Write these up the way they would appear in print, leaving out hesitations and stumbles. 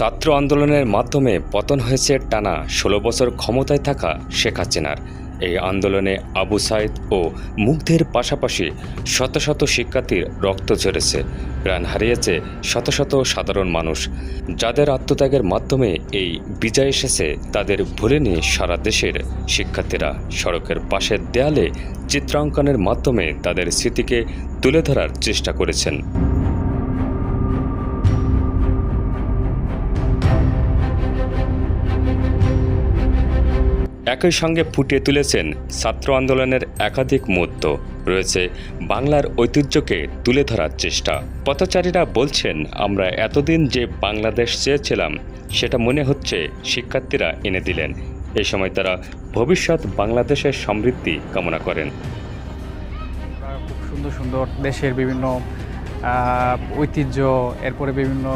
ছাত্র আন্দোলনের মাধ্যমে পতন হয়েছে টানা ১৬ বছর ক্ষমতায় থাকা শেখ হাসিনার। এই আন্দোলনে আবু সাইদ ও মুগ্ধের পাশাপাশি শত শত শিক্ষার্থীর রক্ত ঝরেছে, প্রাণ হারিয়েছে শত শত সাধারণ মানুষ। যাদের আত্মত্যাগের মাধ্যমে এই বিজয় এসেছে, তাদের ভুলেনি সারা দেশের শিক্ষার্থীরা। সড়কের পাশের দেয়ালে চিত্রাঙ্কনের মাধ্যমে তাদের স্মৃতিকে তুলে ধরার চেষ্টা করেছেন। একই সঙ্গে ফুটিয়ে তুলেছেন ছাত্র আন্দোলনের একাধিক মুহূর্ত। রয়েছে বাংলার ঐতিহ্যকে তুলে ধরার চেষ্টা। পথচারীরা বলছেন, আমরা এতদিন যে বাংলাদেশ চেয়েছিলাম সেটা মনে হচ্ছে শিক্ষার্থীরা এনে দিলেন। এই সময় তারা ভবিষ্যৎ বাংলাদেশের সমৃদ্ধি কামনা করেন। খুব সুন্দর সুন্দর দেশের বিভিন্ন ঐতিহ্য, এরপরে বিভিন্ন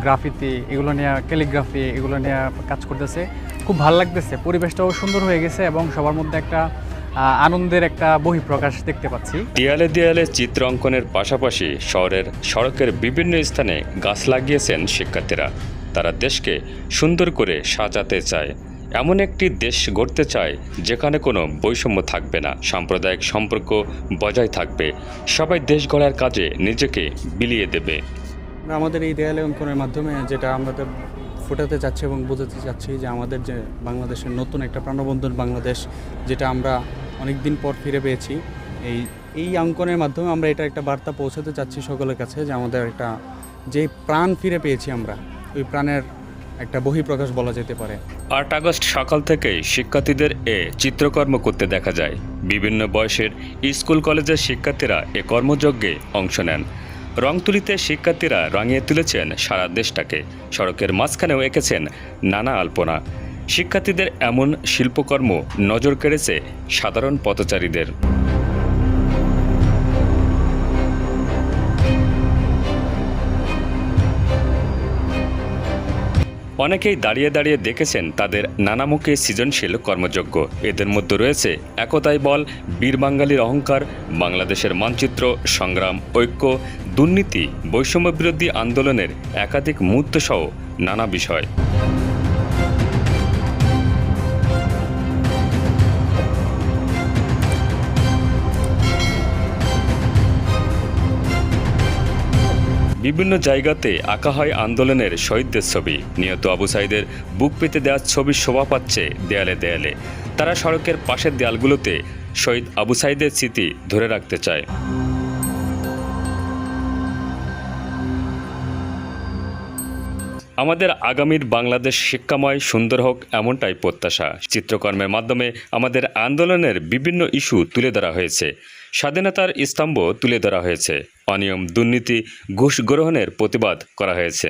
গ্রাফিতি, এগুলো নিয়ে ক্যালিগ্রাফি, এগুলো নিয়ে কাজ করতেছে। খুব ভালো লাগতেছে, পরিবেশটাও সুন্দর হয়ে গেছে এবং সবার মধ্যে একটা আনন্দের একটা বহিঃপ্রকাশ দেখতে পাচ্ছি। দেয়ালে দেয়ালে চিত্র অঙ্কনের পাশাপাশি শহরের সড়কের বিভিন্ন স্থানে গাছ লাগিয়েছেন শিক্ষার্থীরা। তারা দেশকে সুন্দর করে সাজাতে চায়, এমন একটি দেশ গড়তে চায় যেখানে কোনো বৈষম্য থাকবে না, সাম্প্রদায়িক সম্পর্ক বজায় থাকবে, সবাই দেশ গড়ার কাজে নিজেকে বিলিয়ে দেবে। আমাদের এই দেয়ালে অঙ্কনের মাধ্যমে যেটা আমরা ফোটাতে চাচ্ছি এবং বোঝাতে চাচ্ছি যে আমাদের যে বাংলাদেশের নতুন একটা প্রাণবন্ধন বাংলাদেশ, যেটা আমরা অনেক দিন পর ফিরে পেয়েছি, এই অঙ্কনের মাধ্যমে আমরা এটা একটা বার্তা পৌঁছাতে চাচ্ছি সকলের কাছে যে আমাদের একটা যে প্রাণ ফিরে পেয়েছি আমরা, ওই প্রাণের একটা বহিঃপ্রকাশ বলা যেতে পারে। ৮ আগস্ট সকাল থেকেই শিক্ষার্থীদের এ চিত্রকর্ম করতে দেখা যায়। বিভিন্ন বয়সের স্কুল কলেজের শিক্ষার্থীরা এ কর্মযজ্ঞে অংশ নেন। রংতুলিতে শিক্ষার্থীরা রাঙিয়ে তুলেছেন সারা দেশটাকে। সড়কের মাঝখানেও এঁকেছেন নানা আলপনা। শিক্ষার্থীদের এমন শিল্পকর্ম নজর কেড়েছে সাধারণ পথচারীদের। অনেকেই দাঁড়িয়ে দাঁড়িয়ে দেখেছেন তাদের নানামুখী সৃজনশীল কর্মযজ্ঞ। এদের মধ্যে রয়েছে একতাই বল, বীর বাঙালির অহংকার, বাংলাদেশের মানচিত্র, সংগ্রাম, ঐক্য, দুর্নীতি, বৈষম্য বিরোধী আন্দোলনের একাধিক মুহূর্তসহ নানা বিষয়। বিভিন্ন জায়গাতে আঁকা হয় আন্দোলনের শহীদদের ছবি। নিহত আবু সাইদের বুক পেতে দেওয়ার ছবি শোভা পাচ্ছে দেয়ালে দেয়ালে। তারা সড়কের পাশের দেয়ালগুলোতে শহীদ আবু সাইদের স্মৃতি ধরে রাখতে চায়। আমাদের আগামীর বাংলাদেশ শিক্ষাময় সুন্দর হোক, এমনটাই প্রত্যাশা। চিত্রকর্মের মাধ্যমে আমাদের আন্দোলনের বিভিন্ন ইস্যু তুলে ধরা হয়েছে। স্বাধীনতার স্তম্ভ তুলে ধরা হয়েছে। অনিয়ম, দুর্নীতি, ঘুষ গ্রহণের প্রতিবাদ করা হয়েছে।